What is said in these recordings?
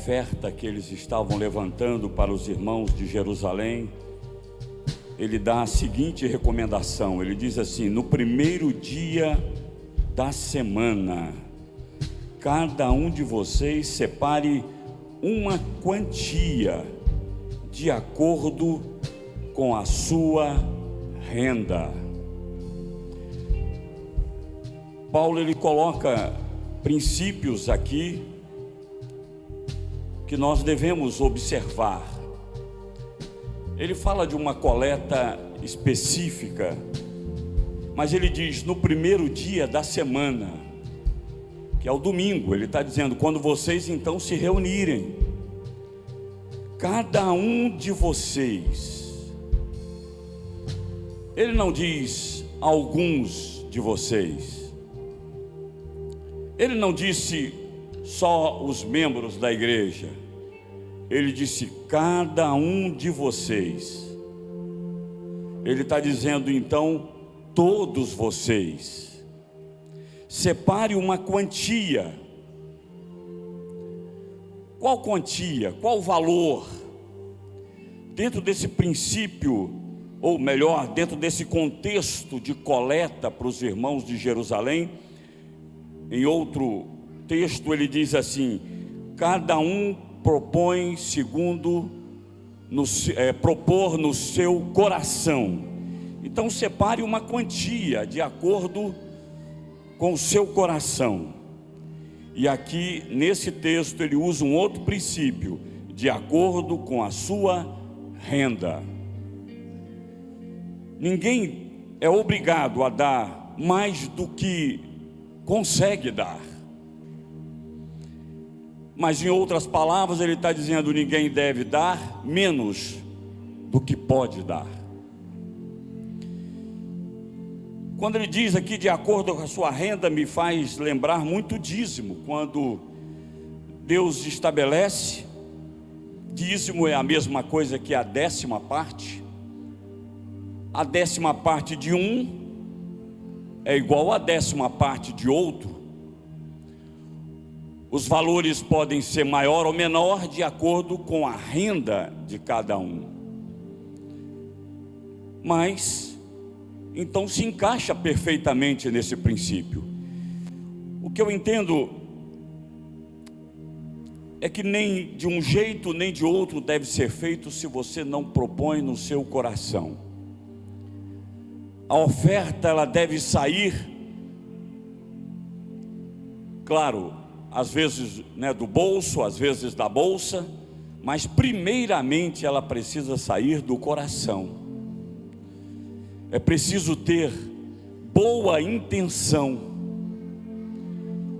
oferta que eles estavam levantando para os irmãos de Jerusalém, ele dá a seguinte recomendação. Ele diz assim: no primeiro dia da semana, cada um de vocês separe uma quantia de acordo com a sua renda. Paulo, ele coloca princípios aqui que nós devemos observar. Ele fala de uma coleta específica, mas ele diz no primeiro dia da semana, que é o domingo. Ele está dizendo, quando vocês então se reunirem, cada um de vocês. Ele não diz alguns de vocês. Ele não disse só os membros da igreja. Ele disse cada um de vocês. Ele está dizendo então todos vocês. Separe uma quantia. Qual quantia? Qual valor? Dentro desse princípio, ou melhor, dentro desse contexto de coleta para os irmãos de Jerusalém, em outro texto ele diz assim: cada um propõe segundo propor no seu coração. Então separe uma quantia de acordo com o seu coração. E aqui nesse texto ele usa um outro princípio: de acordo com a sua renda. Ninguém é obrigado a dar mais do que consegue dar. Mas em outras palavras ele está dizendo, ninguém deve dar menos do que pode dar. Quando ele diz aqui de acordo com a sua renda, me faz lembrar muito o dízimo. Quando Deus estabelece, dízimo é a mesma coisa que a 10ª parte. A 10ª parte de um é igual a 10ª parte de outro. Os valores podem ser maior ou menor de acordo com a renda de cada um. Mas então se encaixa perfeitamente nesse princípio. O que eu entendo é que nem de um jeito nem de outro deve ser feito se você não propõe no seu coração. A oferta ela deve sair, claro, às vezes do bolso, às vezes da bolsa, mas primeiramente ela precisa sair do coração. É preciso ter boa intenção.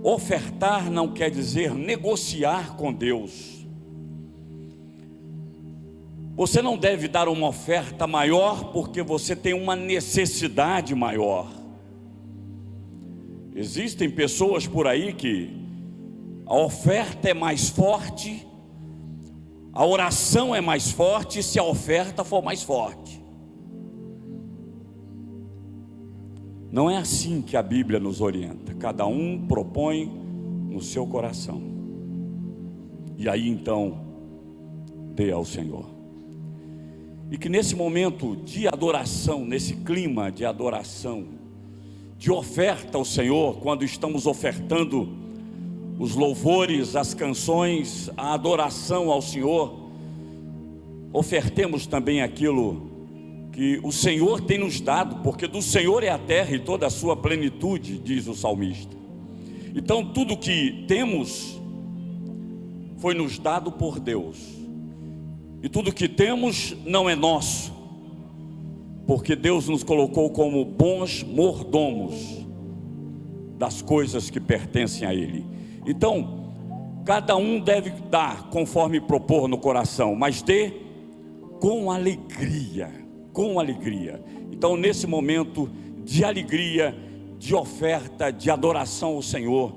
Ofertar não quer dizer negociar com Deus. Você não deve dar uma oferta maior porque você tem uma necessidade maior. Existem pessoas por aí que a oferta é mais forte, a oração é mais forte se a oferta for mais forte. Não é assim que a Bíblia nos orienta. Cada um propõe no seu coração. E aí então, dê ao Senhor. E que nesse momento de adoração, nesse clima de adoração, de oferta ao Senhor, quando estamos ofertando os louvores, as canções, a adoração ao Senhor, ofertemos também aquilo que o Senhor tem nos dado, porque do Senhor é a terra e toda a sua plenitude, diz o salmista. Então tudo que temos foi nos dado por Deus. E tudo que temos não é nosso, porque Deus nos colocou como bons mordomos das coisas que pertencem a Ele. Então, cada um deve dar conforme propor no coração, mas dê com alegria, com alegria. Então, nesse momento de alegria, de oferta, de adoração ao Senhor,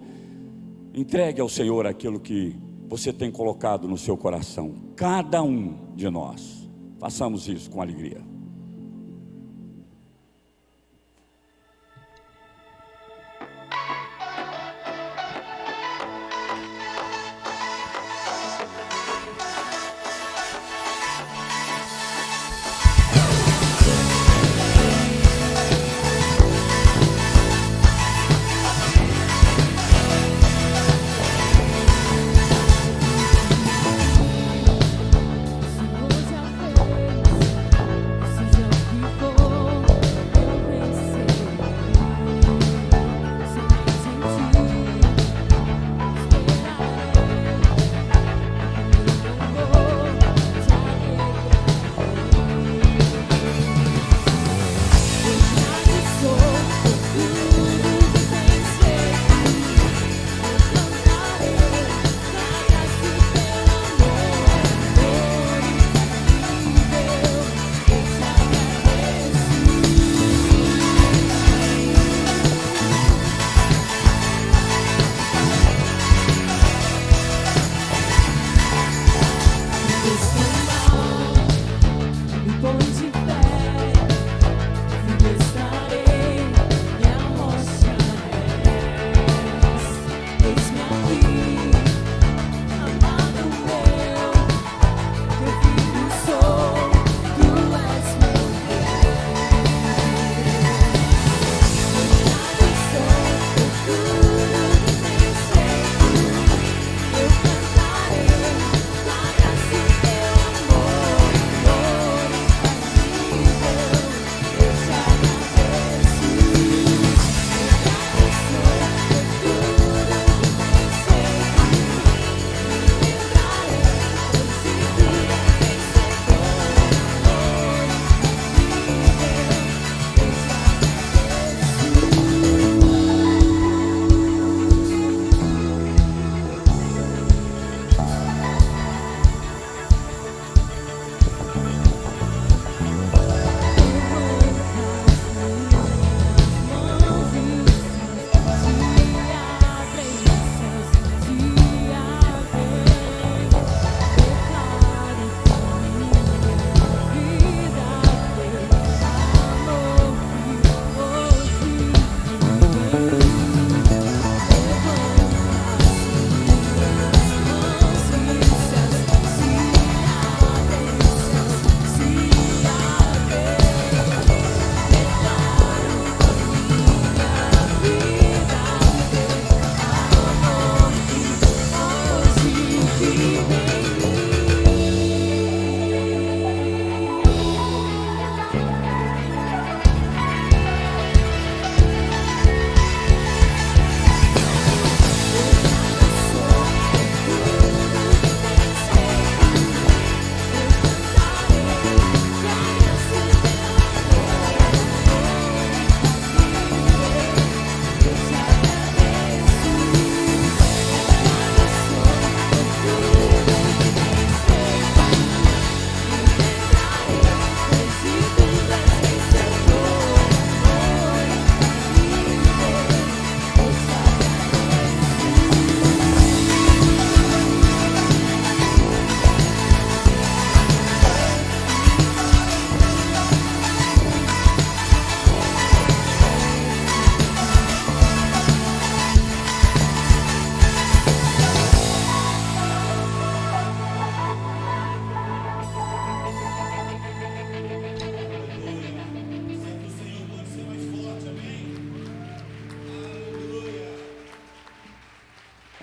entregue ao Senhor aquilo que você tem colocado no seu coração. Cada um de nós, façamos isso com alegria.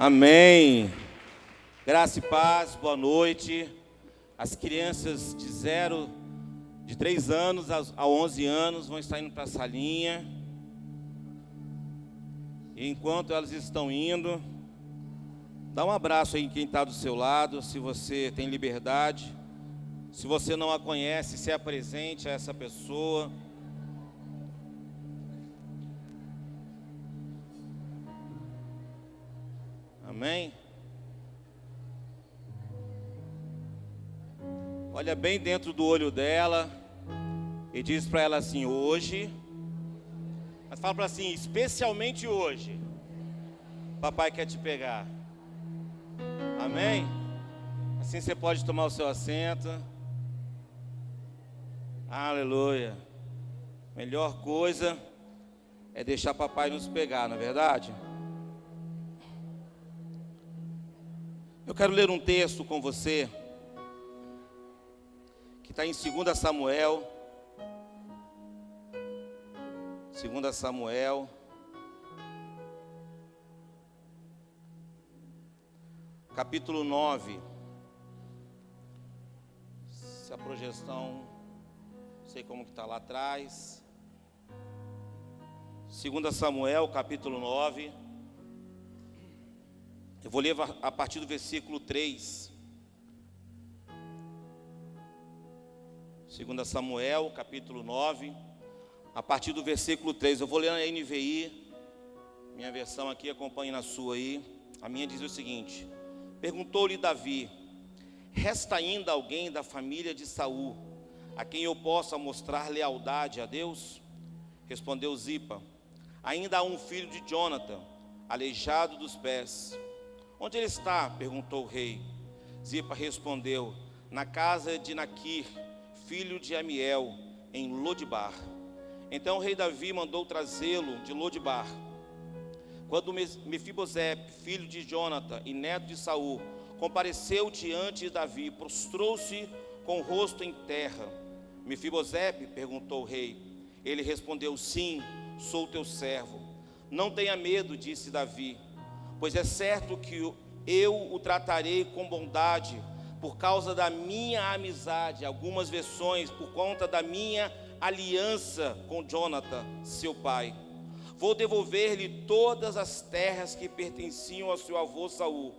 Amém. Graça e paz, boa noite. As crianças de 3 anos a 11 anos vão estar indo para a salinha. E enquanto elas estão indo, dá um abraço aí em quem está do seu lado, se você tem liberdade. Se você não a conhece, se apresente a essa pessoa. Amém? Olha bem dentro do olho dela e diz para ela assim: hoje, mas fala para ela assim: especialmente hoje, papai quer te pegar. Amém? Assim você pode tomar o seu assento. Aleluia. Melhor coisa é deixar papai nos pegar, não é verdade? Eu quero ler um texto com você, que está em 2 Samuel. 2 Samuel, capítulo 9. Se a projeção, não sei como que está lá atrás. 2 Samuel, capítulo 9. Eu vou ler a partir do versículo 3. 2 Samuel, capítulo 9, a partir do versículo 3. Eu vou ler na NVI, minha versão aqui, acompanhe na sua aí. A minha diz o seguinte: perguntou-lhe Davi: resta ainda alguém da família de Saul, a quem eu possa mostrar lealdade a Deus? Respondeu Zipa: ainda há um filho de Jonatã, aleijado dos pés. Onde ele está? Perguntou o rei. Zipa respondeu: na casa de Naquir, filho de Amiel, em Lodibar. Então o rei Davi mandou trazê-lo de Lodibar. Quando Mefibosete, filho de Jonatã e neto de Saul, compareceu diante de Davi, prostrou-se com o rosto em terra. Mefibosete? Perguntou o rei. Ele respondeu: sim, sou teu servo. Não tenha medo, disse Davi, pois é certo que eu o tratarei com bondade, por causa da minha amizade, algumas versões, por conta da minha aliança com Jonatã, seu pai. Vou devolver-lhe todas as terras que pertenciam ao seu avô Saul,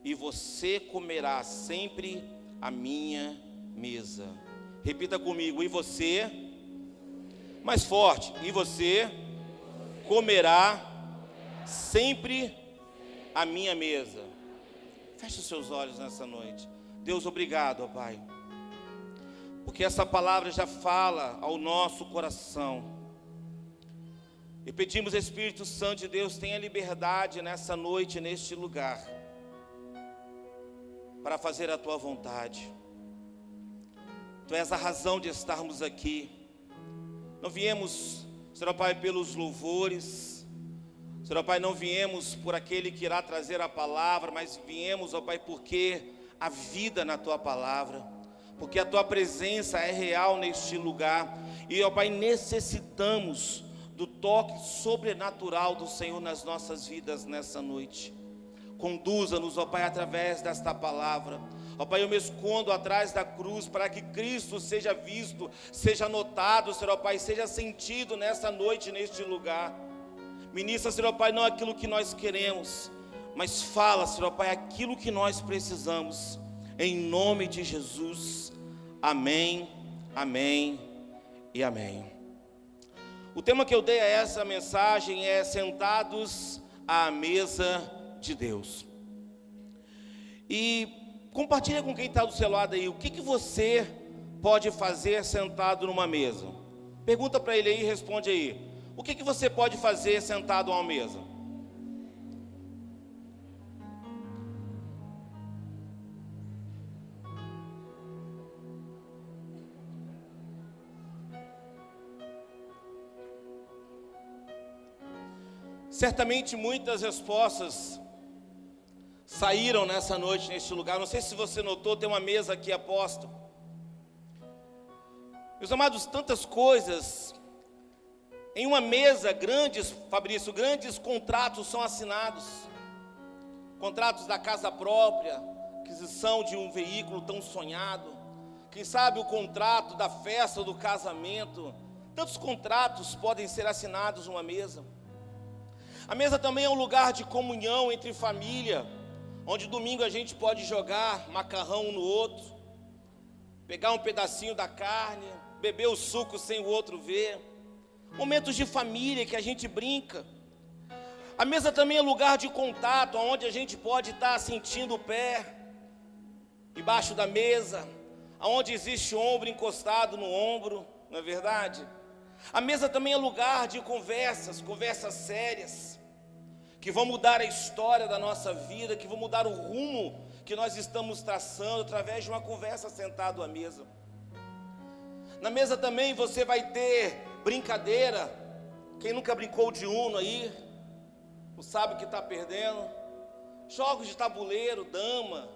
e você comerá sempre a minha mesa. Repita comigo: e você, mais forte, e você comerá sempre a minha mesa. Feche os seus olhos nessa noite. Deus, obrigado, ó Pai, porque essa palavra já fala ao nosso coração. E pedimos, Espírito Santo de Deus, tenha liberdade nessa noite, neste lugar, para fazer a Tua vontade. Tu és a razão de estarmos aqui. Não viemos, Senhor Pai, pelos louvores, Senhor Pai, não viemos por aquele que irá trazer a palavra, mas viemos, ó Pai, porque a vida na Tua palavra, porque a Tua presença é real neste lugar. E, ó Pai, necessitamos do toque sobrenatural do Senhor nas nossas vidas nessa noite. Conduza-nos, ó Pai, através desta palavra. Ó Pai, eu me escondo atrás da cruz para que Cristo seja visto, seja notado, Senhor Pai, seja sentido nessa noite, neste lugar. Ministra, Senhor Pai, não aquilo que nós queremos, mas fala, Senhor Pai, aquilo que nós precisamos, em nome de Jesus. Amém, amém e amém. O tema que eu dei a essa mensagem é sentados à mesa de Deus. E compartilha com quem está do seu lado aí, o que você pode fazer sentado numa mesa? Pergunta para ele aí e responde aí. O que você pode fazer sentado a uma mesa? Certamente muitas respostas saíram nessa noite, neste lugar. Não sei se você notou, tem uma mesa aqui aposta. Meus amados, tantas coisas. Em uma mesa, Fabrício, grandes contratos são assinados. contratos da casa própria, aquisição de um veículo tão sonhado, quem sabe o contrato da festa do casamento. Tantos contratos podem ser assinados numa mesa. A mesa também é um lugar de comunhão entre família, onde domingo a gente pode jogar macarrão um no outro, pegar um pedacinho da carne, beber o suco sem o outro ver. Momentos de família que a gente brinca. A mesa também é lugar de contato, onde a gente pode estar sentindo o pé embaixo da mesa, onde existe ombro encostado no ombro, não é verdade? A mesa também é lugar de conversas sérias, que vão mudar a história da nossa vida, que vão mudar o rumo que nós estamos traçando através de uma conversa sentado à mesa. Na mesa também você vai ter brincadeira. Quem nunca brincou de Uno aí, não sabe o que está perdendo. Jogos de tabuleiro, dama,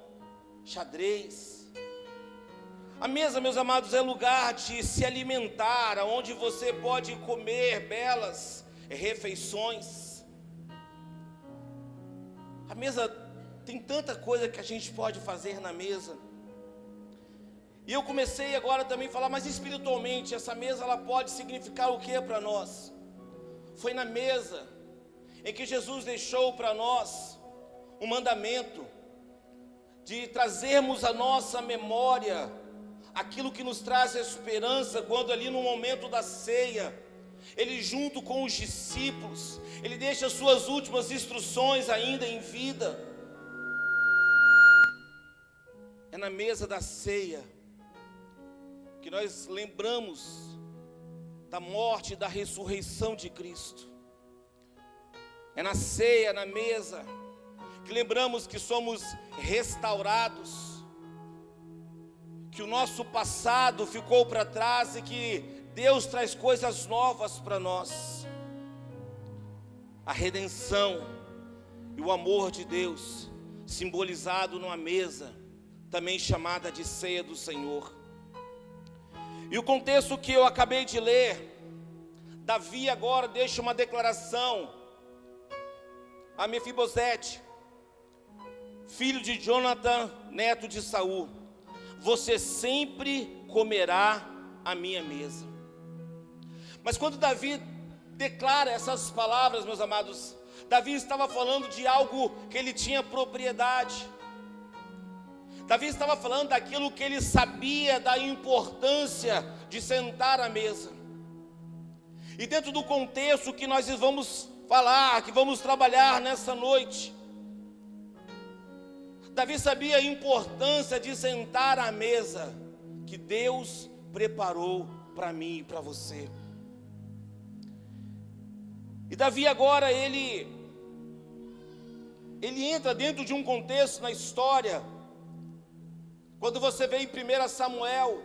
xadrez. A mesa, meus amados, é lugar de se alimentar, onde você pode comer belas refeições. A mesa tem tanta coisa que a gente pode fazer na mesa. E eu comecei agora também a falar, mas espiritualmente, essa mesa ela pode significar o que para nós? Foi na mesa em que Jesus deixou para nós um mandamento de trazermos à nossa memória aquilo que nos traz esperança, quando ali no momento da ceia, ele junto com os discípulos, ele deixa suas últimas instruções ainda em vida. É na mesa da ceia que nós lembramos da morte e da ressurreição de Cristo. É na ceia, na mesa, que lembramos que somos restaurados, que o nosso passado ficou para trás e que Deus traz coisas novas para nós. A redenção e o amor de Deus, simbolizado numa mesa, também chamada de ceia do Senhor. E o contexto que eu acabei de ler, Davi agora deixa uma declaração a Mefibosete, filho de Jonatã, neto de Saul: você sempre comerá a minha mesa. Mas quando Davi declara essas palavras, meus amados, Davi estava falando de algo que ele tinha propriedade. Davi estava falando daquilo que ele sabia da importância de sentar à mesa. E dentro do contexto que nós vamos falar, que vamos trabalhar nessa noite, Davi sabia a importância de sentar à mesa que Deus preparou para mim e para você. E Davi agora ele entra dentro de um contexto na história. Quando você vê em 1 Samuel,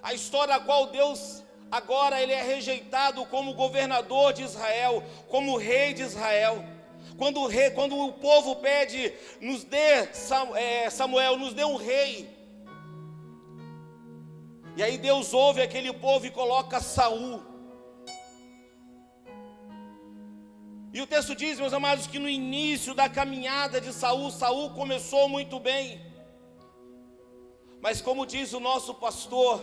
a história a qual Deus agora ele é rejeitado como governador de Israel, como rei de Israel. Quando o povo pede, nos dê, Samuel, nos dê um rei. E aí Deus ouve aquele povo e coloca Saul. E o texto diz, meus amados, que no início da caminhada de Saul, Saul começou muito bem. Mas como diz o nosso pastor,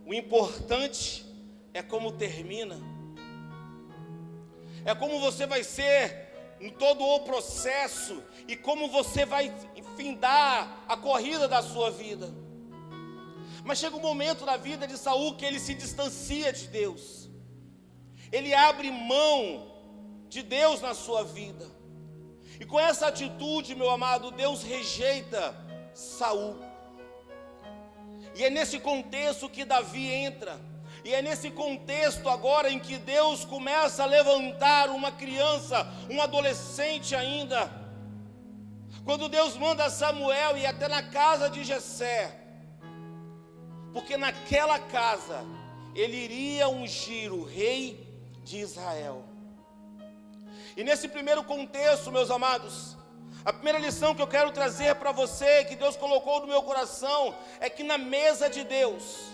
o importante é como termina. É como você vai ser em todo o processo e como você vai findar a corrida da sua vida. Mas chega um momento na vida de Saul que ele se distancia de Deus. Ele abre mão de Deus na sua vida. E com essa atitude, meu amado, Deus rejeita Saul. E é nesse contexto que Davi entra. E é nesse contexto agora em que Deus começa a levantar uma criança, um adolescente ainda. Quando Deus manda Samuel ir até na casa de Jessé, porque naquela casa ele iria ungir o rei de Israel. E nesse primeiro contexto, meus amados, a primeira lição que eu quero trazer para você, que Deus colocou no meu coração, é que na mesa de Deus,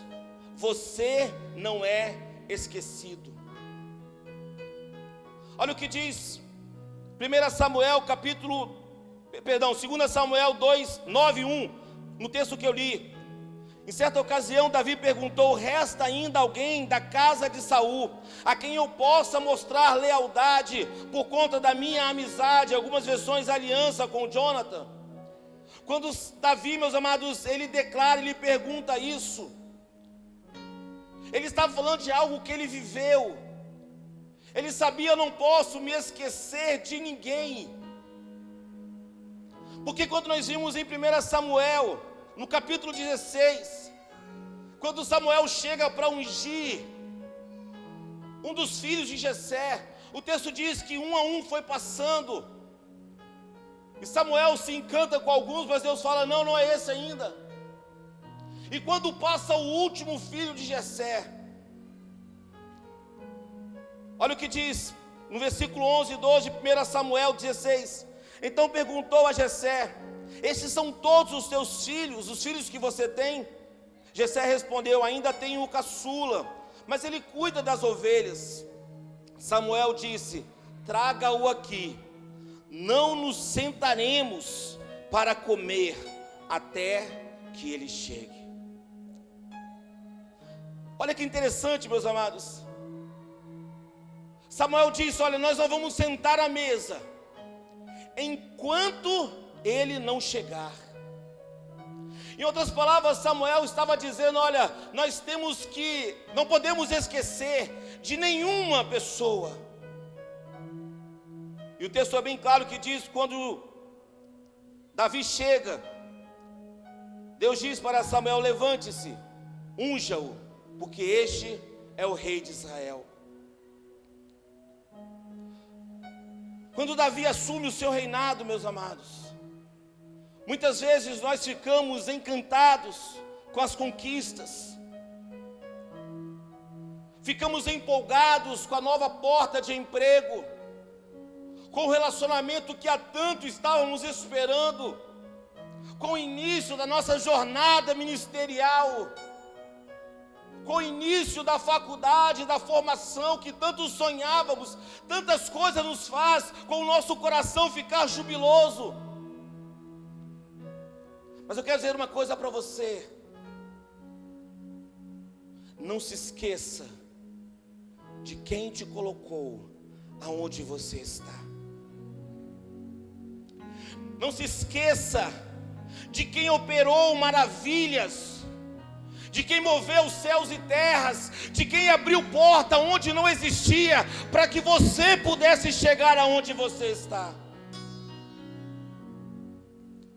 você não é esquecido. Olha o que diz 1 Samuel capítulo Perdão, 2 Samuel 2, 9, 1, no texto que eu li. Em certa ocasião, Davi perguntou: resta ainda alguém da casa de Saul, a quem eu possa mostrar lealdade por conta da minha amizade, algumas versões aliança com Jonathan? Quando Davi, meus amados, ele declara, ele pergunta isso, ele estava falando de algo que ele viveu. Ele sabia: eu não posso me esquecer de ninguém. Porque quando nós vimos em 1 Samuel, no capítulo 16, quando Samuel chega para ungir um dos filhos de Jessé, o texto diz que um a um foi passando, e Samuel se encanta com alguns, mas Deus fala: não, não é esse ainda. E quando passa o último filho de Jessé, olha o que diz no versículo 11 e 12 de 1 Samuel 16. Então perguntou a Jessé: estes são todos os teus filhos, os filhos que você tem? Jessé respondeu: ainda tenho o caçula, mas ele cuida das ovelhas. Samuel disse: traga-o aqui, não nos sentaremos para comer até que ele chegue. Olha que interessante, meus amados. Samuel disse: olha, nós não vamos sentar à mesa enquanto ele não chegar. Em outras palavras, Samuel estava dizendo: olha, nós temos que, não podemos esquecer de nenhuma pessoa. E o texto é bem claro que diz: quando Davi chega, Deus diz para Samuel: levante-se, unja-o, porque este é o rei de Israel. Quando Davi assume o seu reinado, meus amados, muitas vezes nós ficamos encantados com as conquistas, ficamos empolgados com a nova porta de emprego, com o relacionamento que há tanto estávamos esperando, com o início da nossa jornada ministerial, com o início da faculdade, da formação que tanto sonhávamos. Tantas coisas nos faz com o nosso coração ficar jubiloso. Mas eu quero dizer uma coisa para você: não se esqueça de quem te colocou aonde você está. Não se esqueça de quem operou maravilhas, de quem moveu céus e terras, de quem abriu porta onde não existia, para que você pudesse chegar aonde você está.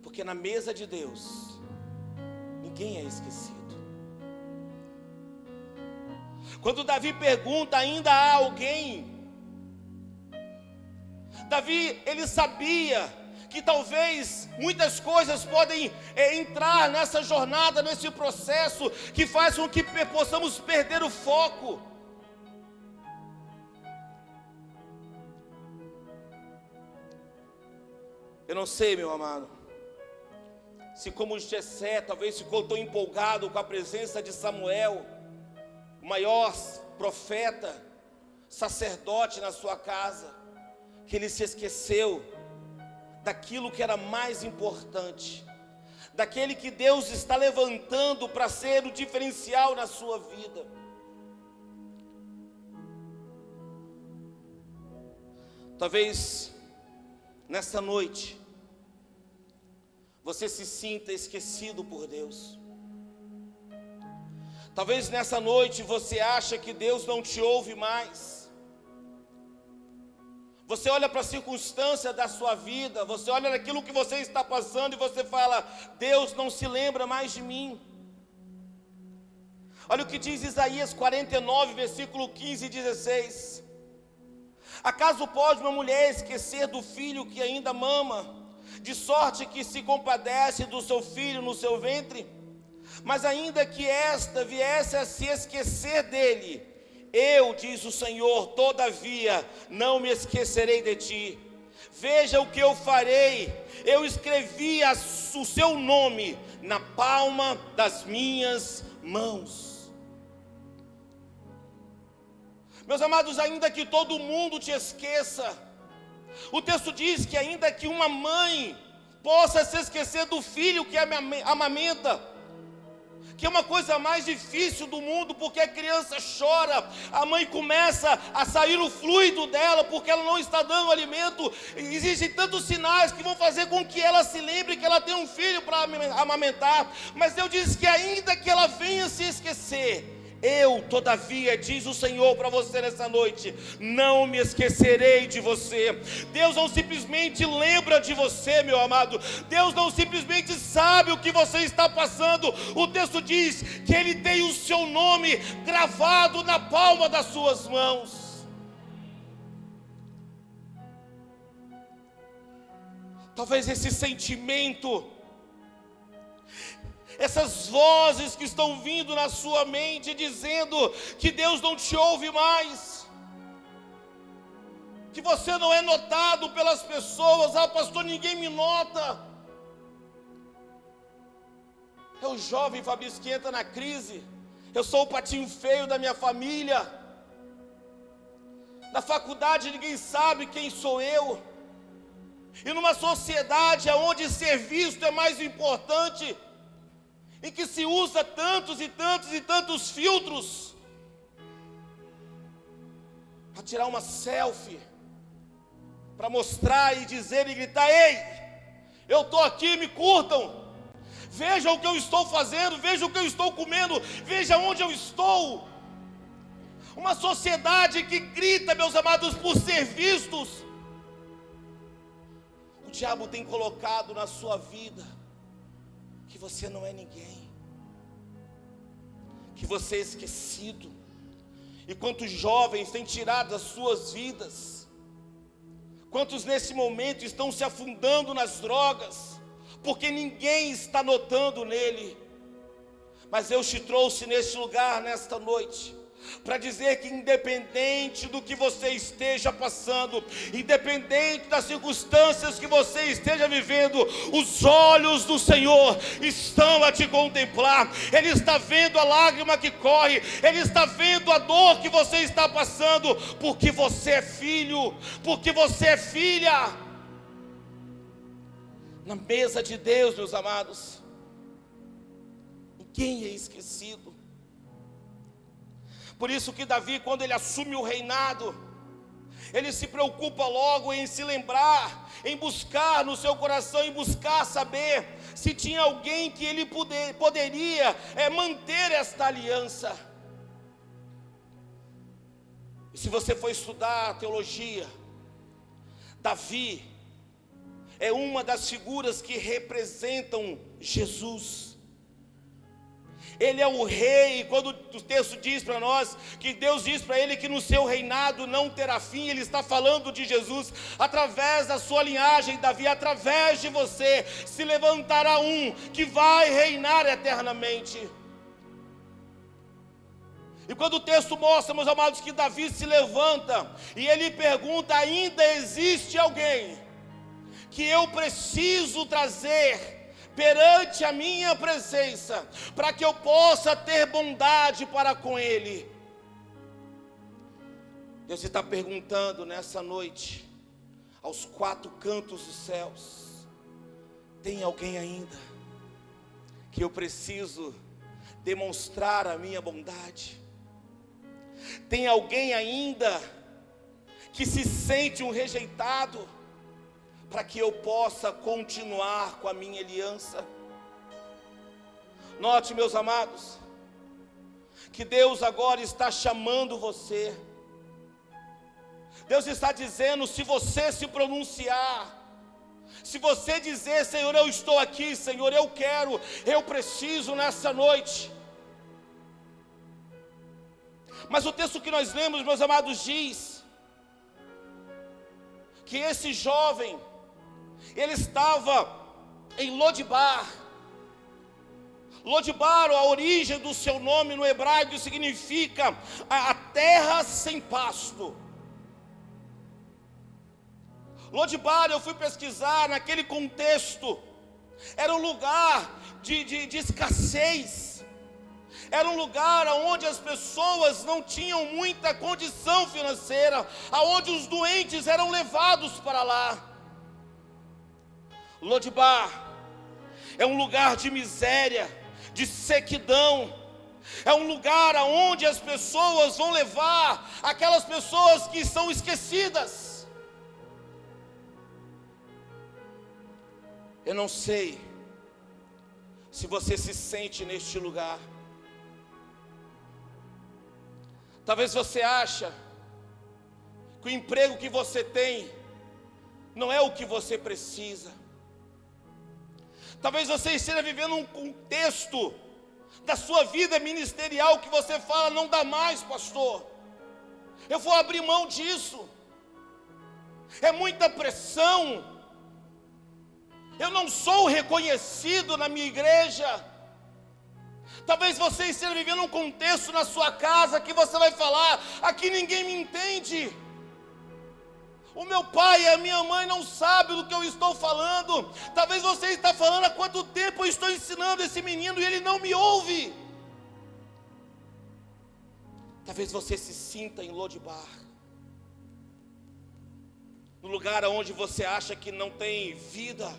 Porque na mesa de Deus, ninguém é esquecido. Quando Davi pergunta: ainda há alguém? Davi, ele sabia que talvez muitas coisas podem entrar nessa jornada, nesse processo, que faz com que possamos perder o foco. Eu não sei, meu amado, se como Jessé talvez ficou tão empolgado com a presença de Samuel, o maior profeta, sacerdote na sua casa, que ele se esqueceu daquilo que era mais importante, daquele que Deus está levantando para ser o diferencial na sua vida. Talvez nessa noite você se sinta esquecido por Deus. Talvez nessa noite você acha que Deus não te ouve mais. Você olha para a circunstância da sua vida, você olha naquilo que você está passando e você fala: Deus não se lembra mais de mim. Olha o que diz Isaías 49, versículo 15 e 16. Acaso pode uma mulher esquecer do filho que ainda mama, de sorte que se compadece do seu filho no seu ventre? Mas ainda que esta viesse a se esquecer dele, eu, diz o Senhor, todavia não me esquecerei de ti. Veja o que eu farei: eu escrevi o seu nome na palma das minhas mãos. Meus amados, ainda que todo mundo te esqueça, o texto diz que ainda que uma mãe possa se esquecer do filho que amamenta, que é uma coisa mais difícil do mundo, porque a criança chora, a mãe começa a sair o fluido dela, porque ela não está dando alimento. Existem tantos sinais que vão fazer com que ela se lembre que ela tem um filho para amamentar. Mas Deus diz que ainda que ela venha se esquecer, eu, todavia, diz o Senhor para você nessa noite, não me esquecerei de você. Deus não simplesmente lembra de você, meu amado. Deus não simplesmente sabe o que você está passando. O texto diz que Ele tem o seu nome gravado na palma das suas mãos. Talvez esse sentimento, essas vozes que estão vindo na sua mente dizendo que Deus não te ouve mais, que você não é notado pelas pessoas. Ah, pastor, ninguém me nota. É o jovem Fabrício que entra na crise. Eu sou o patinho feio da minha família. Na faculdade ninguém sabe quem sou eu. E numa sociedade onde ser visto é mais importante, em que se usa tantos e tantos e tantos filtros para tirar uma selfie, para mostrar e dizer e gritar: ei, eu estou aqui, me curtam, vejam o que eu estou fazendo, vejam o que eu estou comendo, vejam onde eu estou. Uma sociedade que grita, meus amados, por ser vistos. O diabo tem colocado na sua vida que você não é ninguém, que você é esquecido. E quantos jovens têm tirado as suas vidas, quantos nesse momento estão se afundando nas drogas, porque ninguém está notando nele. Mas Deus te trouxe neste lugar, nesta noite, para dizer que independente do que você esteja passando, independente das circunstâncias que você esteja vivendo, os olhos do Senhor estão a te contemplar. Ele está vendo a lágrima que corre, Ele está vendo a dor que você está passando, porque você é filho, porque você é filha. Na mesa de Deus, meus amados, ninguém é esquecido. Por isso que Davi, quando ele assume o reinado, ele se preocupa logo em se lembrar, em buscar no seu coração, em buscar saber se tinha alguém que ele poderia manter esta aliança. E se você for estudar a teologia, Davi é uma das figuras que representam Jesus. Ele é o rei. Quando o texto diz para nós que Deus diz para ele que no seu reinado não terá fim, ele está falando de Jesus. Através da sua linhagem, Davi, através de você se levantará um que vai reinar eternamente. E quando o texto mostra, meus amados, que Davi se levanta e ele pergunta: ainda existe alguém que eu preciso trazer perante a minha presença, para que eu possa ter bondade para com ele? Deus está perguntando nessa noite, aos quatro cantos dos céus: tem alguém ainda que eu preciso demonstrar a minha bondade? Tem alguém ainda que se sente um rejeitado, para que eu possa continuar com a minha aliança? Note, meus amados, que Deus agora está chamando você. Deus está dizendo: se você se pronunciar, se você dizer: Senhor, eu estou aqui, Senhor, eu quero, eu preciso nessa noite. Mas o texto que nós lemos, meus amados, diz que esse jovem, ele estava em Lodibar. Lodibar, a origem do seu nome no hebraico, significa a terra sem pasto. Lodibar, eu fui pesquisar, naquele contexto, era um lugar de escassez. Era um lugar onde as pessoas não tinham muita condição financeira, onde os doentes eram levados para lá. Lodebar é um lugar de miséria, de sequidão. É um lugar aonde as pessoas vão levar aquelas pessoas que são esquecidas. Eu não sei se você se sente neste lugar. Talvez você ache que o emprego que você tem não é o que você precisa. Talvez você esteja vivendo um contexto da sua vida ministerial que você fala, não dá mais, pastor, eu vou abrir mão disso, é muita pressão, eu não sou reconhecido na minha igreja. Talvez você esteja vivendo um contexto na sua casa que você vai falar, aqui ninguém me entende, o meu pai e a minha mãe não sabem do que eu estou falando. Talvez você está falando, há quanto tempo eu estou ensinando esse menino e ele não me ouve. Talvez você se sinta em Lodebar, no lugar onde você acha que não tem vida,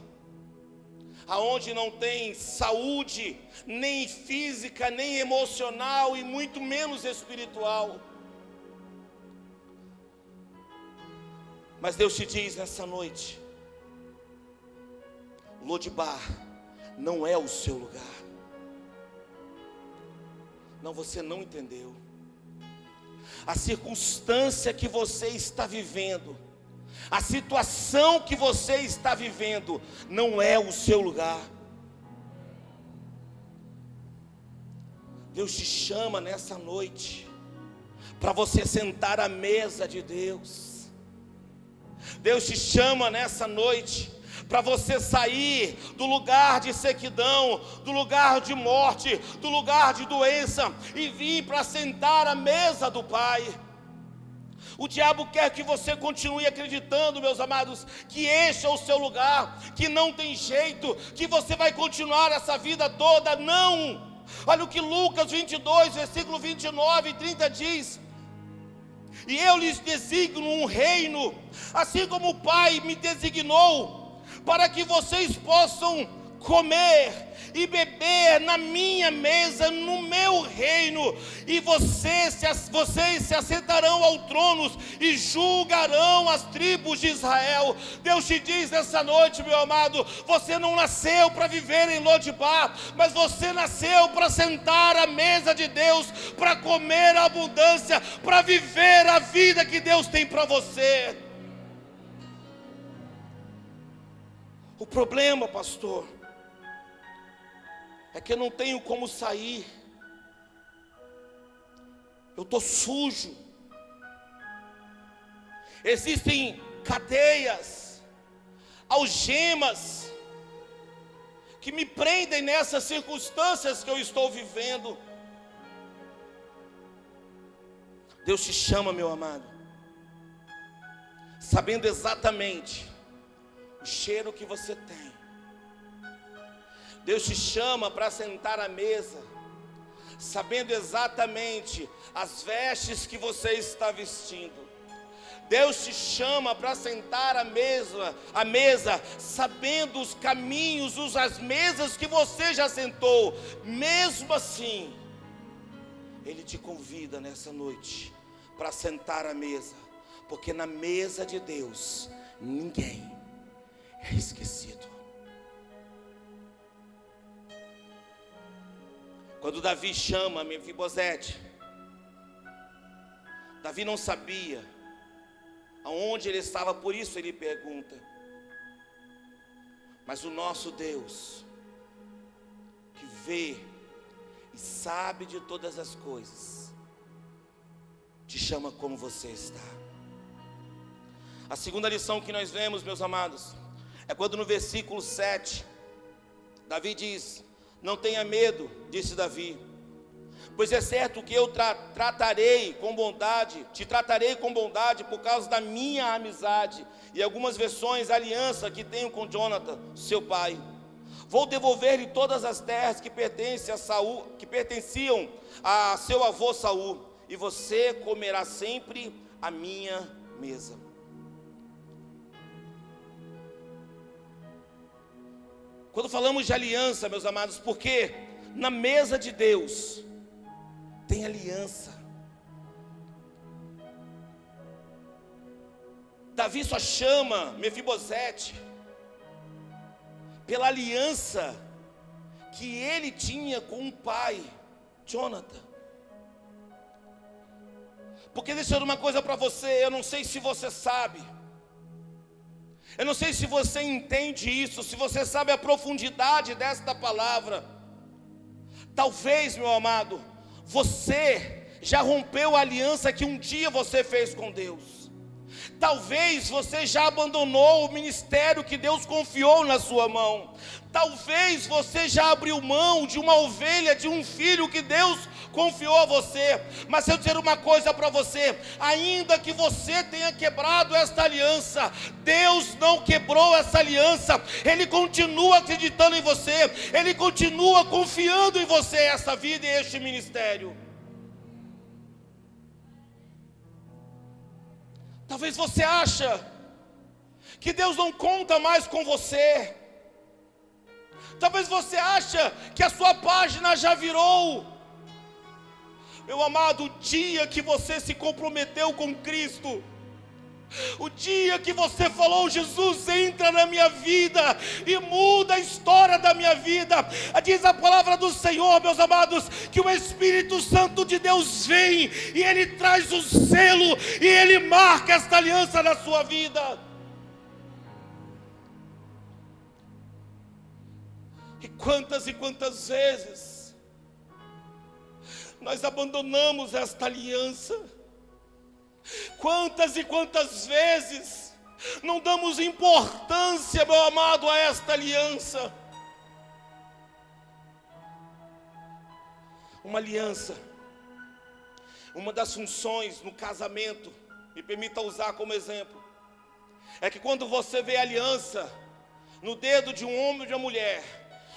aonde não tem saúde, nem física, nem emocional e muito menos espiritual. Mas Deus te diz nessa noite, Lodebar não é o seu lugar. Não, você não entendeu. A circunstância que você está vivendo, a situação que você está vivendo, não é o seu lugar. Deus te chama nessa noite para você sentar à mesa de Deus. Deus te chama nessa noite para você sair do lugar de sequidão, do lugar de morte, do lugar de doença e vir para sentar à mesa do Pai. O diabo quer que você continue acreditando, meus amados, que este é o seu lugar, que não tem jeito, que você vai continuar essa vida toda. Não! Olha o que Lucas 22, versículo 29 e 30 diz: e eu lhes designo um reino, assim como o Pai me designou, para que vocês possam comer e beber na minha mesa, no meu reino, e vocês se assentarão ao trono e julgarão as tribos de Israel. Deus te diz nessa noite, meu amado, você não nasceu para viver em Lodebar, mas você nasceu para sentar à mesa de Deus, para comer a abundância, para viver a vida que Deus tem para você. O problema, pastor, é que eu não tenho como sair, eu estou sujo, existem cadeias, algemas, que me prendem nessas circunstâncias que eu estou vivendo. Deus te chama, meu amado, sabendo exatamente o cheiro que você tem. Deus te chama para sentar à mesa, sabendo exatamente as vestes que você está vestindo. Deus te chama para sentar à mesa, sabendo os caminhos, as mesas que você já sentou. Mesmo assim, Ele te convida nessa noite para sentar à mesa, porque na mesa de Deus ninguém é esquecido. Quando Davi chama Mefibosete, Davi não sabia aonde ele estava, por isso ele pergunta. Mas o nosso Deus, que vê e sabe de todas as coisas, te chama como você está. A segunda lição que nós vemos, meus amados, é quando no versículo 7, Davi diz: não tenha medo, disse Davi, pois é certo que eu te tratarei com bondade por causa da minha amizade, e algumas versões, aliança que tenho com Jonathan, seu pai. Vou devolver-lhe todas as terras que pertenciam a seu avô Saul, e você comerá sempre a minha mesa. Quando falamos de aliança, meus amados, porque na mesa de Deus tem aliança. Davi só chama Mefibosete pela aliança que ele tinha com o pai, Jonathan. Porque deixa eu dizer uma coisa para você, eu não sei se você sabe, eu não sei se você entende isso, se você sabe a profundidade desta palavra. Talvez, meu amado, você já rompeu a aliança que um dia você fez com Deus. Talvez você já abandonou o ministério que Deus confiou na sua mão. Talvez você já abriu mão de uma ovelha, de um filho que Deus confiou a você. Mas eu dizer uma coisa para você: ainda que você tenha quebrado esta aliança, Deus não quebrou essa aliança. Ele continua acreditando em você, Ele continua confiando em você, essa vida e este ministério. Talvez você acha que Deus não conta mais com você. Talvez você acha que a sua página já virou. Meu amado, o dia que você se comprometeu com Cristo, o dia que você falou: Jesus, entra na minha vida e muda a história da minha vida, diz a palavra do Senhor, meus amados, que o Espírito Santo de Deus vem e Ele traz o selo e Ele marca esta aliança na sua vida. E quantas vezes nós abandonamos esta aliança? Quantas e quantas vezes não damos importância, meu amado, a esta aliança? Uma aliança, uma das funções no casamento, me permita usar como exemplo, é que quando você vê a aliança no dedo de um homem ou de uma mulher,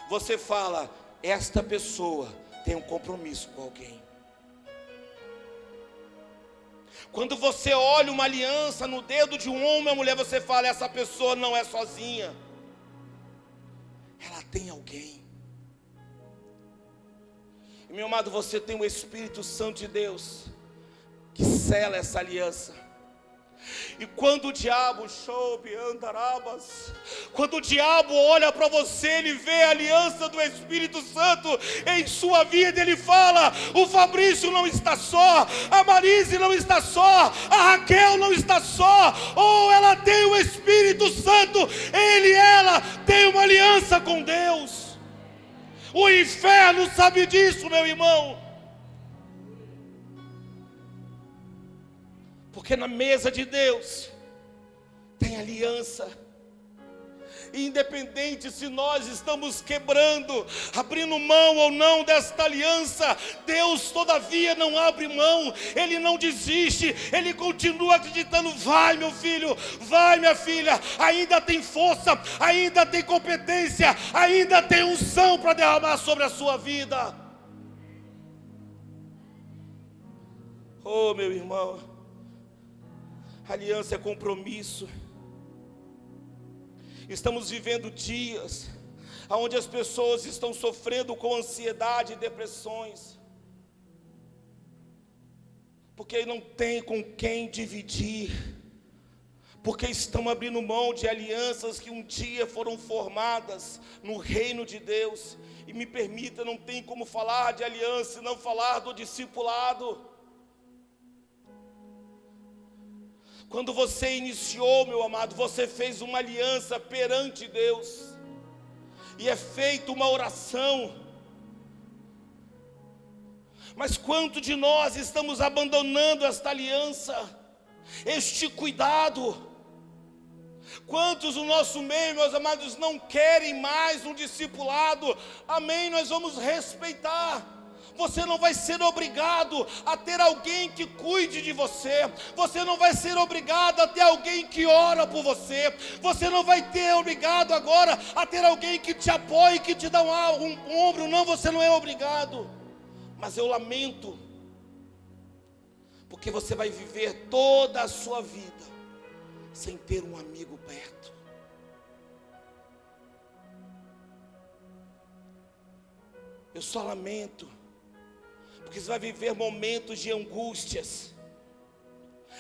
você fala: esta pessoa tem um compromisso com alguém. Quando você olha uma aliança no dedo de um homem ou uma mulher, você fala: essa pessoa não é sozinha, ela tem alguém. E, meu amado, você tem o Espírito Santo de Deus que sela essa aliança. E quando o diabo, quando o diabo olha para você, ele vê a aliança do Espírito Santo em sua vida, ele fala: o Fabrício não está só, a Marise não está só, a Raquel não está só, ou ela tem o Espírito Santo, ele e ela tem uma aliança com Deus. O inferno sabe disso, meu irmão. Porque na mesa de Deus tem aliança. E independente se nós estamos quebrando, abrindo mão ou não desta aliança, Deus todavia não abre mão, Ele não desiste, Ele continua acreditando. Vai, meu filho, vai, minha filha, ainda tem força, ainda tem competência, ainda tem unção para derramar sobre a sua vida. Oh, meu irmão, aliança é compromisso. Estamos vivendo dias onde as pessoas estão sofrendo com ansiedade e depressões, porque não tem com quem dividir, porque estão abrindo mão de alianças que um dia foram formadas no reino de Deus. E me permita, não tem como falar de aliança e não falar do discipulado. Quando você iniciou, meu amado, você fez uma aliança perante Deus, e é feita uma oração. Mas quanto de nós estamos abandonando esta aliança, este cuidado? Quantos no nosso meio, meus amados, não querem mais um discipulado? Amém, nós vamos respeitar. Você não vai ser obrigado a ter alguém que cuide de você. Você não vai ser obrigado a ter alguém que ora por você. Você não vai ter obrigado agora a ter alguém que te apoie, que te dá um ombro. Não, você não é obrigado. Mas eu lamento, porque você vai viver toda a sua vida sem ter um amigo perto. eu só lamento, porque você vai viver momentos de angústias,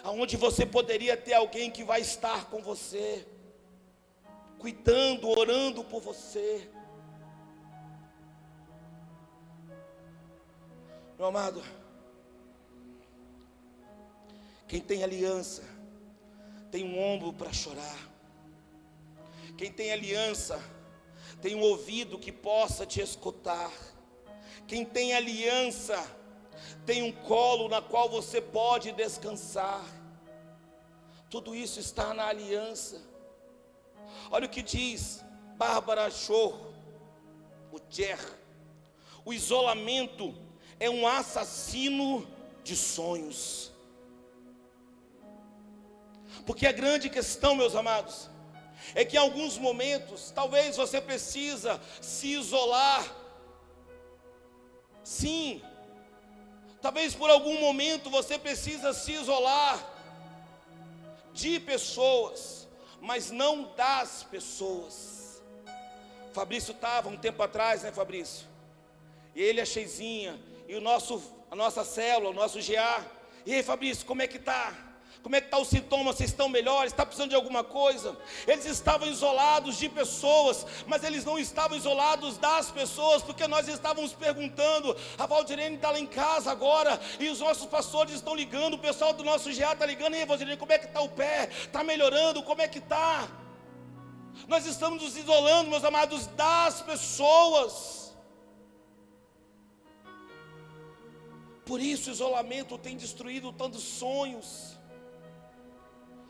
aonde você poderia ter alguém que vai estar com você, cuidando, orando por você. Meu amado, quem tem aliança, tem um ombro para chorar. Quem tem aliança, tem um ouvido que possa te escutar. Quem tem aliança, tem um colo na qual você pode descansar. Tudo isso está na aliança. Olha o que diz Bárbara Shaw, o Jer: o isolamento é um assassino de sonhos. Porque a grande questão, meus amados, é que em alguns momentos, talvez você precisa se isolar. Sim, talvez por algum momento você precisa se isolar de pessoas, mas não das pessoas. Fabrício estava um tempo atrás, né, Fabrício? E ele, a Cheizinha, e a nossa célula, o nosso GA. E aí, Fabrício, como é que está? Como é que está os sintomas? Vocês estão melhores? Está precisando de alguma coisa? Eles estavam isolados de pessoas, mas eles não estavam isolados das pessoas, porque nós estávamos perguntando. A Valdirene está lá em casa agora, e os nossos pastores estão ligando, o pessoal do nosso GA está ligando. E aí, Valdirene, como é que está o pé? Está melhorando? Como é que está? Nós estamos nos isolando, meus amados, das pessoas. Por isso o isolamento tem destruído tantos sonhos,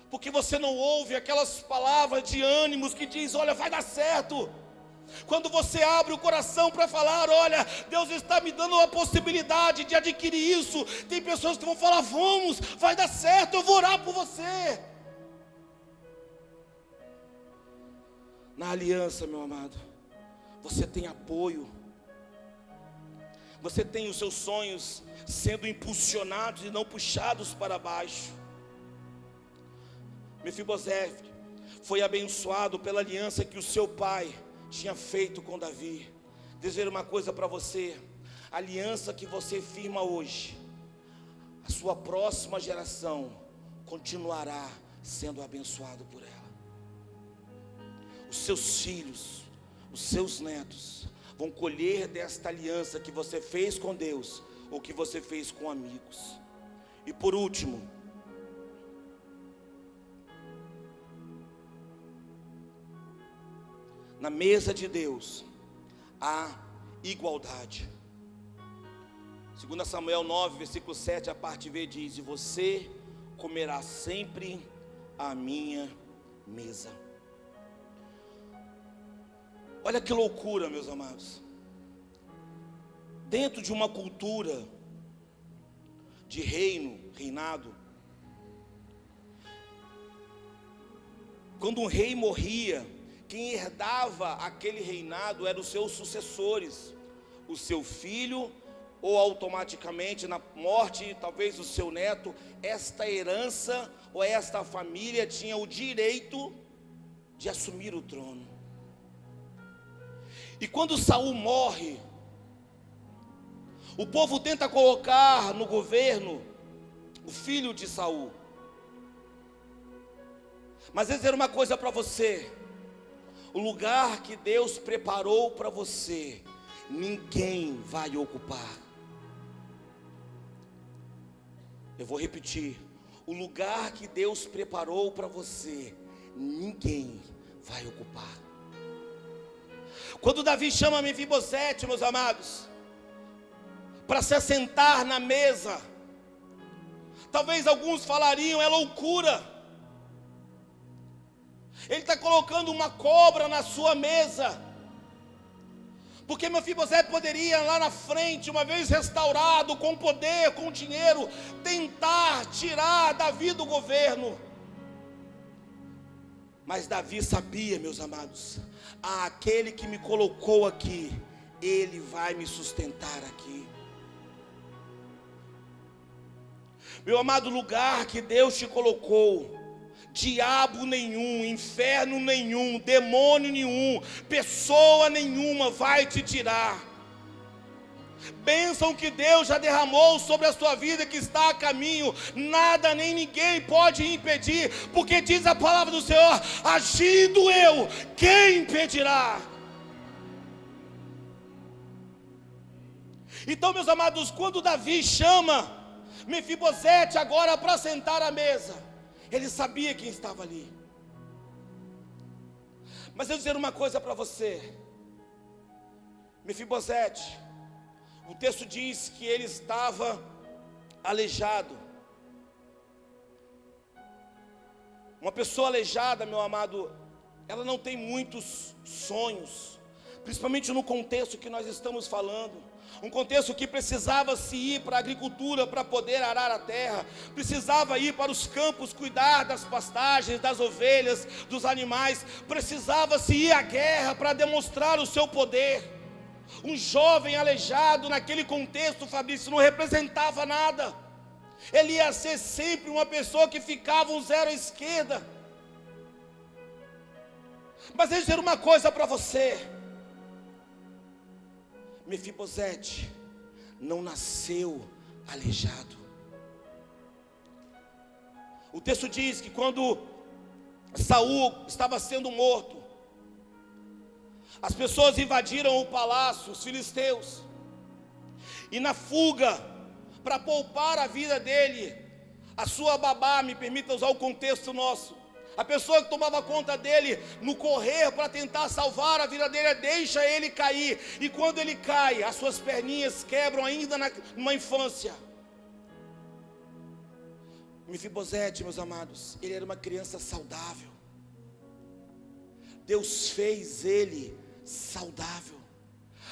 porque você não ouve aquelas palavras de ânimos que diz: olha, vai dar certo. Quando você abre o coração para falar: olha, Deus está me dando a possibilidade de adquirir isso, tem pessoas que vão falar: vamos, vai dar certo, eu vou orar por você. Na aliança, meu amado, você tem apoio, você tem os seus sonhos sendo impulsionados e não puxados para baixo. Mefibosete foi abençoado pela aliança que o seu pai tinha feito com Davi. Dizer uma coisa para você: a aliança que você firma hoje, a sua próxima geração continuará sendo abençoado por ela. Os seus filhos, os seus netos vão colher desta aliança que você fez com Deus, ou que você fez com amigos. E por último, na mesa de Deus há igualdade. 2 Samuel 9, versículo 7, a parte B diz: e você comerá sempre à minha mesa. Olha que loucura, meus amados. Dentro de uma cultura de reinado, quando um rei morria, quem herdava aquele reinado eram os seus sucessores, o seu filho, ou automaticamente na morte, talvez o seu neto. Esta herança ou esta família tinha o direito de assumir o trono. E quando Saul morre, o povo tenta colocar no governo o filho de Saul. Mas eu vou dizer uma coisa para você: o lugar que Deus preparou para você, ninguém vai ocupar. Eu vou repetir: o lugar que Deus preparou para você, ninguém vai ocupar. Quando Davi chama Mefibosete, meus amados, para se assentar na mesa, talvez alguns falariam: é loucura. Ele está colocando uma cobra na sua mesa, porque Mefibosete poderia lá na frente, uma vez restaurado, com poder, com dinheiro, tentar tirar Davi do governo. Mas Davi sabia, meus amados: aquele que me colocou aqui, ele vai me sustentar aqui. Meu amado, lugar que Deus te colocou, diabo nenhum, inferno nenhum, demônio nenhum, pessoa nenhuma vai te tirar. bênção que Deus já derramou sobre a sua vida, que está a caminho, nada nem ninguém pode impedir, porque diz a palavra do Senhor: agindo eu, quem impedirá? Então, meus amados, quando Davi chama Mefibosete agora para sentar à mesa, ele sabia quem estava ali. Mas eu vou dizer uma coisa para você: Mefibosete, o texto diz que ele estava aleijado. Uma pessoa aleijada, meu amado, ela não tem muitos sonhos, principalmente no contexto que nós estamos falando. Um contexto que precisava se ir para a agricultura para poder arar a terra, precisava ir para os campos cuidar das pastagens, das ovelhas, dos animais, precisava se ir à guerra para demonstrar o seu poder. Um jovem aleijado naquele contexto, Fabrício, não representava nada. Ele ia ser sempre uma pessoa que ficava um zero à esquerda. Mas eu vou dizer uma coisa para você: Mefibosete não nasceu aleijado. O texto diz que quando Saul estava sendo morto, as pessoas invadiram o palácio, os filisteus, e na fuga, para poupar a vida dele, a sua babá, me permita usar o contexto nosso, a pessoa que tomava conta dele, no correr para tentar salvar a vida dele, deixa ele cair, e quando ele cai, as suas perninhas quebram ainda numa infância. Mefibosete, meus amados, ele era uma criança saudável. Deus fez ele saudável.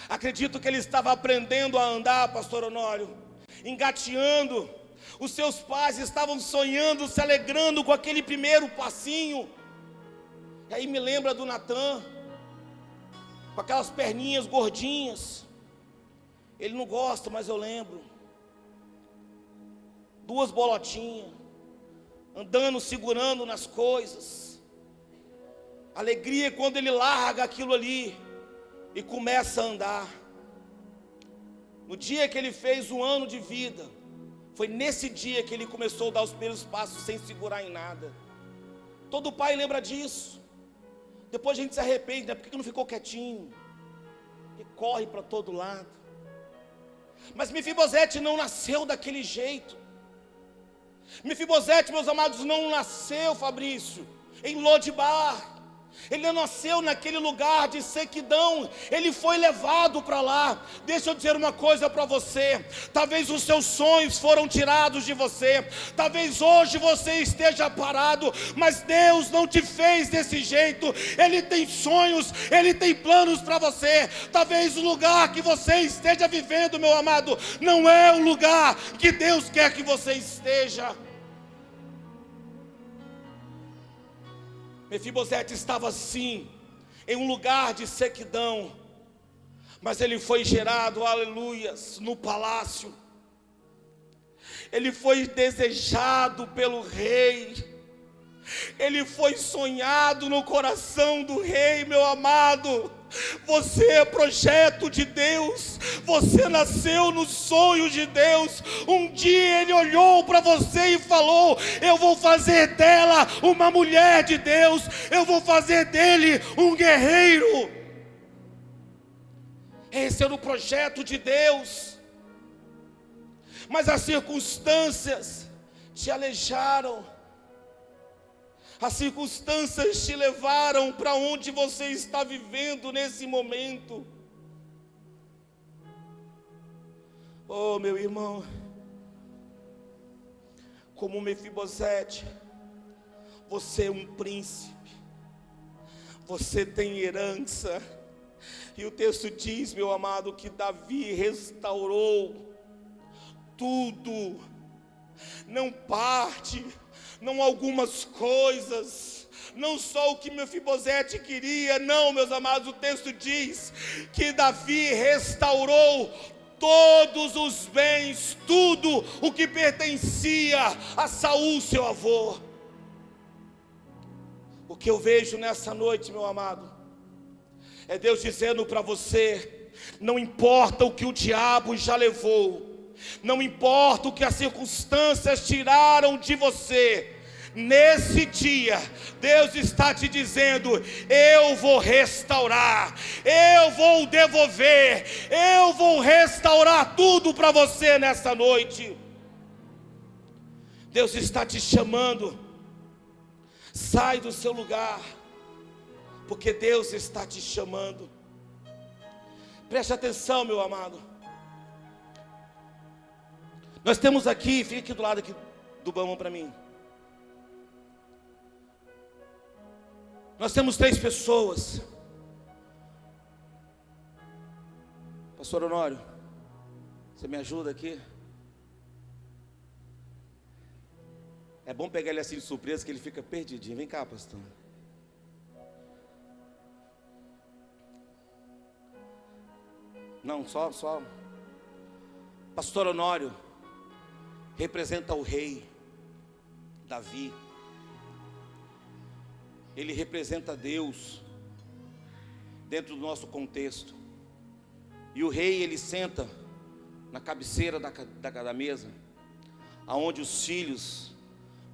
Acredito que ele estava aprendendo a andar, pastor Honório, engateando. Os seus pais estavam sonhando, se alegrando com aquele primeiro passinho. E aí me lembra do Natan, com aquelas perninhas gordinhas. Ele não gosta, mas eu lembro. 2 bolotinhas, andando, segurando nas coisas. Alegria quando ele larga aquilo ali e começa a andar. No dia que ele fez 1 ano de vida, foi nesse dia que ele começou a dar os primeiros passos sem segurar em nada. Todo pai lembra disso. Depois a gente se arrepende, né? Por que não ficou quietinho? E corre para todo lado. Mas Mefibosete não nasceu daquele jeito. Mefibosete, meus amados, não nasceu, Fabrício, em Lodibar. Ele não nasceu naquele lugar de sequidão. Ele foi levado para lá. Deixa eu dizer uma coisa para você: talvez os seus sonhos foram tirados de você, talvez hoje você esteja parado, mas Deus não te fez desse jeito. Ele tem sonhos, Ele tem planos para você. Talvez o lugar que você esteja vivendo, meu amado, não é o lugar que Deus quer que você esteja. Mefibosete estava sim, em um lugar de sequidão, mas ele foi gerado, aleluias, no palácio. Ele foi desejado pelo rei, ele foi sonhado no coração do rei, meu amado. Você é projeto de Deus, você nasceu no sonho de Deus. Um dia Ele olhou para você e falou: eu vou fazer dela uma mulher de Deus, eu vou fazer dele um guerreiro. Esse era o projeto de Deus. Mas as circunstâncias te aleijaram. As circunstâncias te levaram para onde você está vivendo nesse momento. Oh, meu irmão, como Mefibosete, você é um príncipe, você tem herança. E o texto diz, meu amado, que Davi restaurou tudo, não parte, não algumas coisas, não só o que Mefibosete queria, não, meus amados. O texto diz que Davi restaurou todos os bens, tudo o que pertencia a Saul, seu avô. O que eu vejo nessa noite, meu amado, é Deus dizendo para você: Não importa o que o diabo já levou, não importa o que as circunstâncias tiraram de você, nesse dia, Deus está te dizendo: eu vou restaurar, eu vou devolver, eu vou restaurar tudo para você nessa noite. Deus está te chamando, sai do seu lugar, porque Deus está te chamando. Preste atenção, meu amado. Nós temos aqui, fica aqui do lado aqui do bamão para mim. Nós temos 3 pessoas. Pastor Honório, você me ajuda aqui? É bom pegar ele assim de surpresa, que ele fica perdidinho. Vem cá, pastor. Não, só. Pastor Honório representa o rei Davi. Ele representa Deus dentro do nosso contexto. E o rei, ele senta na cabeceira da mesa, aonde os filhos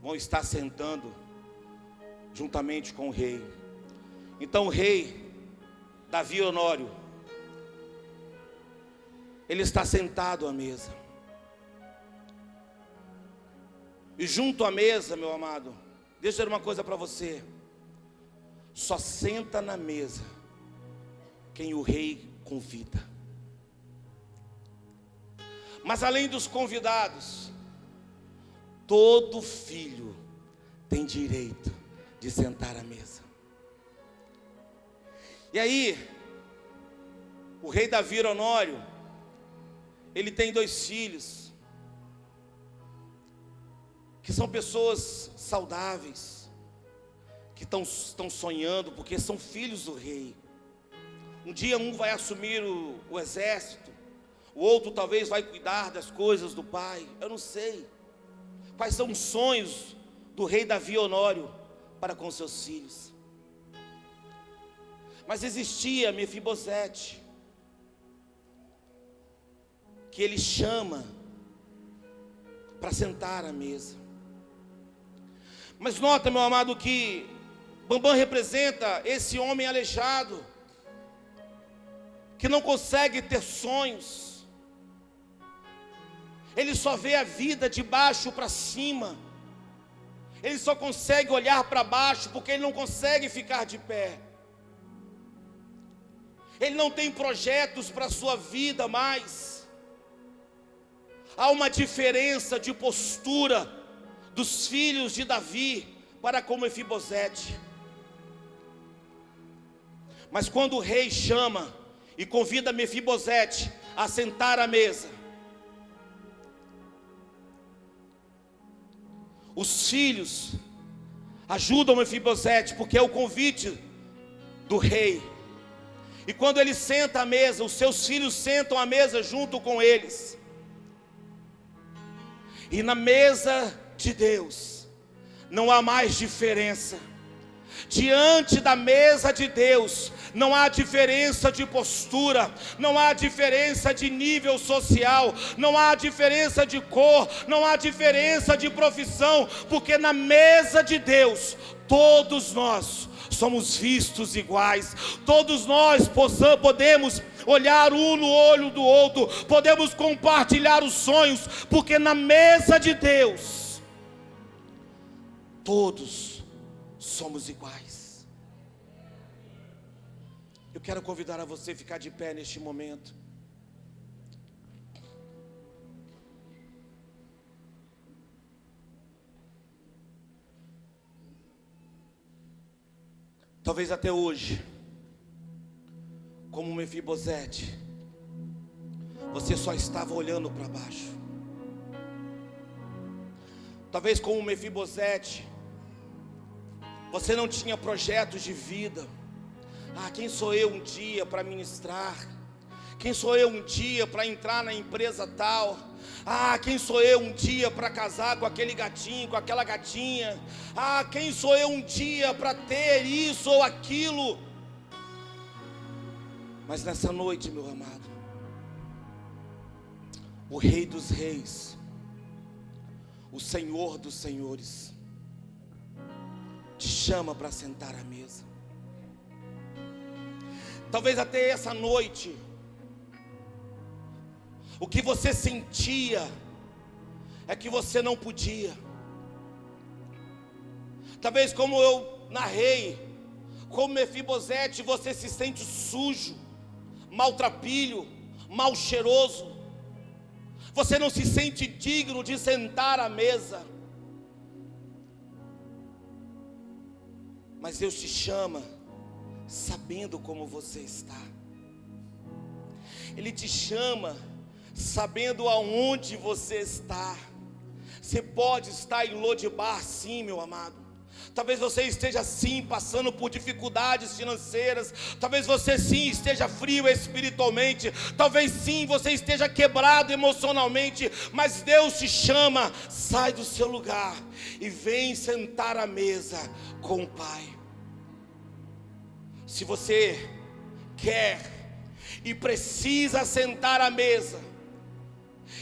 vão estar sentando juntamente com o rei. Então o rei Davi Honório, ele está sentado à mesa. E junto à mesa, meu amado, deixa eu dizer uma coisa para você: só senta na mesa quem o rei convida. Mas além dos convidados, todo filho tem direito de sentar à mesa. E aí, o rei Davi Honório, ele tem 2 filhos, que são pessoas saudáveis, que estão sonhando, porque são filhos do rei. Um dia um vai assumir o exército, o outro talvez vai cuidar das coisas do pai. Eu não sei quais são os sonhos do rei Davi Honório para com seus filhos. Mas existia Mefibosete, que ele chama para sentar à mesa. Mas nota, meu amado, que Bambam representa esse homem aleijado, que não consegue ter sonhos. Ele só vê a vida de baixo para cima. Ele só consegue olhar para baixo porque ele não consegue ficar de pé. Ele não tem projetos para a sua vida mais. Há uma diferença de postura dos filhos de Davi para com Mefibosete. Mas quando o rei chama e convida Mefibosete a sentar à mesa, os filhos ajudam Mefibosete, porque é o convite do rei. E quando ele senta à mesa, os seus filhos sentam à mesa junto com eles. E na mesa de Deus não há mais diferença. Diante da mesa de Deus não há diferença de postura, não há diferença de nível social, não há diferença de cor, não há diferença de profissão, porque na mesa de Deus todos nós somos vistos iguais. Todos nós podemos olhar um no olho do outro, podemos compartilhar os sonhos, porque na mesa de Deus todos somos iguais. Eu quero convidar a você a ficar de pé neste momento. Talvez até hoje, como Mefibosete, você só estava olhando para baixo. Talvez como Mefibosete, você não tinha projetos de vida. Quem sou eu um dia para ministrar? Quem sou eu um dia para entrar na empresa tal? Quem sou eu um dia para casar com aquele gatinho, com aquela gatinha? Quem sou eu um dia para ter isso ou aquilo? Mas nessa noite, meu amado, o Rei dos Reis, o Senhor dos Senhores, te chama para sentar à mesa. Talvez até essa noite, o que você sentia é que você não podia. Talvez, como eu narrei, como Mefibosete, você se sente sujo, maltrapilho, mal cheiroso. Você não se sente digno de sentar à mesa. Mas Deus te chama sabendo como você está. Ele te chama sabendo aonde você está. Você pode estar em Lodibar, sim, meu amado. Talvez você esteja sim passando por dificuldades financeiras. Talvez você sim esteja frio espiritualmente. Talvez sim você esteja quebrado emocionalmente. Mas Deus te chama, sai do seu lugar e vem sentar à mesa com o Pai. Se você quer e precisa sentar à mesa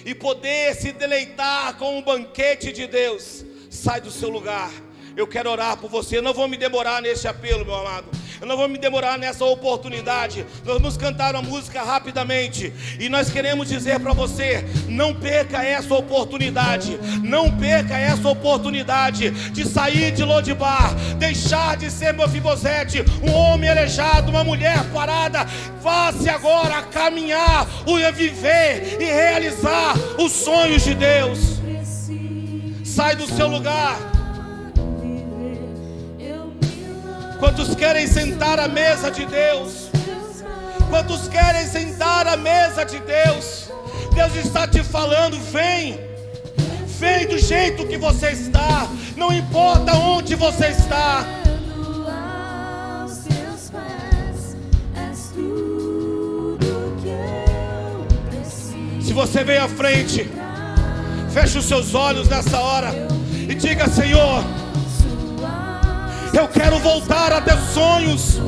e poder se deleitar com o banquete de Deus, sai do seu lugar. Eu quero orar por você. Eu não vou me demorar nesse apelo, meu amado. Eu não vou me demorar nessa oportunidade. Nós vamos cantar uma música rapidamente. E nós queremos dizer para você: não perca essa oportunidade. Não perca essa oportunidade de sair de Lodibar, deixar de ser Mefibosete, um homem aleijado, uma mulher parada. Vá-se agora a caminhar, a viver e realizar os sonhos de Deus. Sai do seu lugar. Quantos querem sentar à mesa de Deus? Quantos querem sentar à mesa de Deus? Deus está te falando: vem. Vem do jeito que você está. Não importa onde você está. Se você vem à frente, feche os seus olhos nessa hora e diga: Senhor, eu quero voltar a ter sonhos.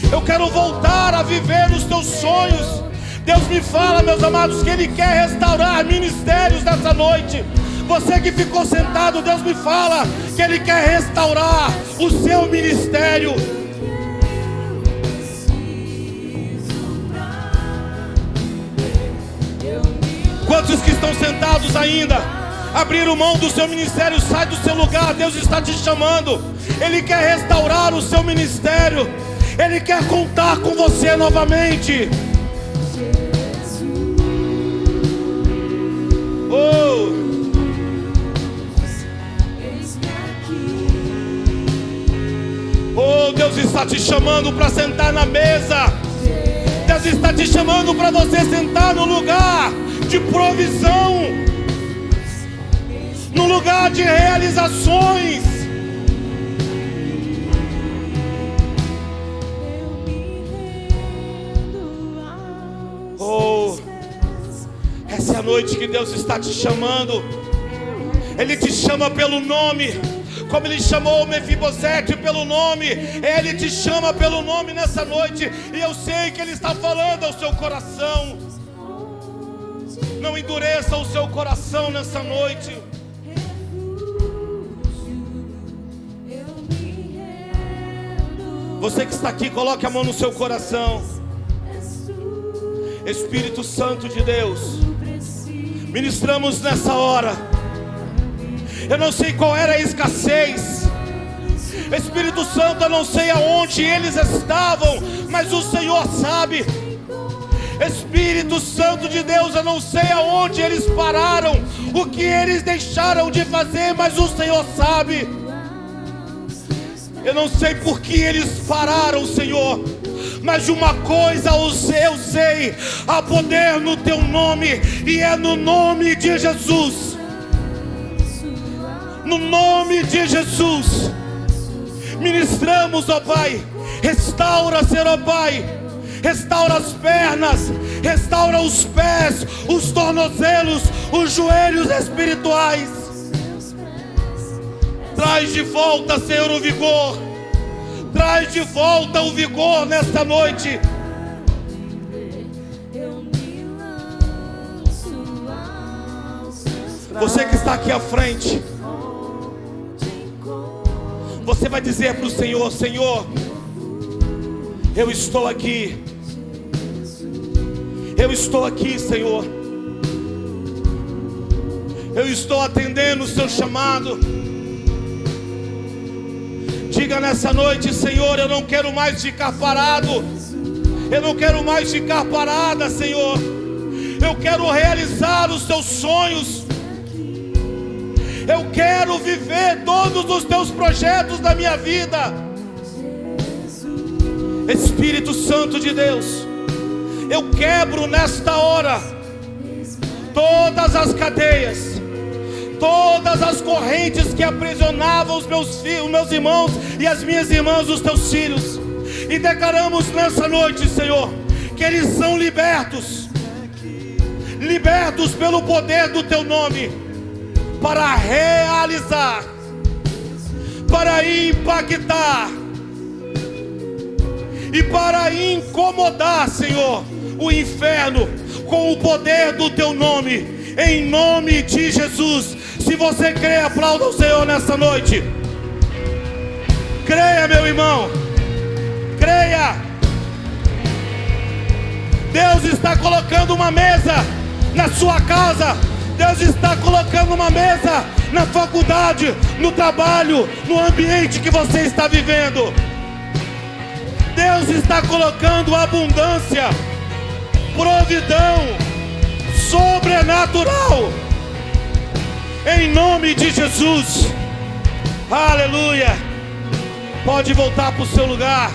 Eu quero voltar a viver os teus sonhos. Deus me fala, meus amados, que Ele quer restaurar ministérios nessa noite. Você que ficou sentado, Deus me fala que Ele quer restaurar o seu ministério. Quantos que estão sentados ainda abriram mão do seu ministério? Sai do seu lugar. Deus está te chamando. Ele quer restaurar o seu ministério. Ele quer contar com você novamente. Oh, oh, Deus está te chamando para sentar na mesa. Deus está te chamando para você sentar no lugar de provisão, no lugar de realizações. Oh, essa é a noite que Deus está te chamando. Ele te chama pelo nome, como Ele chamou Mefibosete pelo nome. Ele te chama pelo nome nessa noite. E eu sei que Ele está falando ao seu coração. Não endureça o seu coração nessa noite. Você que está aqui, coloque a mão no seu coração. Espírito Santo de Deus, ministramos nessa hora. Eu não sei qual era a escassez. Espírito Santo, eu não sei aonde eles estavam, mas o Senhor sabe. Espírito Santo de Deus, eu não sei aonde eles pararam, o que eles deixaram de fazer, mas o Senhor sabe. Eu não sei por que eles pararam, Senhor, mas de uma coisa eu sei: há poder no Teu nome, e é no nome de Jesus. No nome de Jesus, ministramos, ó Pai. Restaura, Senhor, ó Pai. Restaura as pernas, restaura os pés, os tornozelos, os joelhos espirituais. Traz de volta, Senhor, o vigor. Traz de volta o vigor nesta noite. Você que está aqui à frente, você vai dizer para o Senhor: Senhor, eu estou aqui. Eu estou aqui, Senhor. Eu estou atendendo o seu chamado. Diga nessa noite: Senhor, eu não quero mais ficar parado. Eu não quero mais ficar parada, Senhor. Eu quero realizar os teus sonhos. Eu quero viver todos os teus projetos da minha vida. Espírito Santo de Deus, eu quebro nesta hora todas as cadeias, todas as correntes que aprisionavam os meus irmãos e as minhas irmãs, os teus filhos. E declaramos nessa noite, Senhor, que eles são libertos, libertos pelo poder do teu nome, para realizar, para impactar e para incomodar, Senhor, o inferno com o poder do teu nome, em nome de Jesus. Se você crê, aplauda o Senhor nessa noite. Creia, meu irmão, creia. Deus está colocando uma mesa na sua casa. Deus está colocando uma mesa na faculdade, no trabalho, no ambiente que você está vivendo. Deus está colocando abundância, providão sobrenatural, em nome de Jesus. Aleluia. Pode voltar para o seu lugar.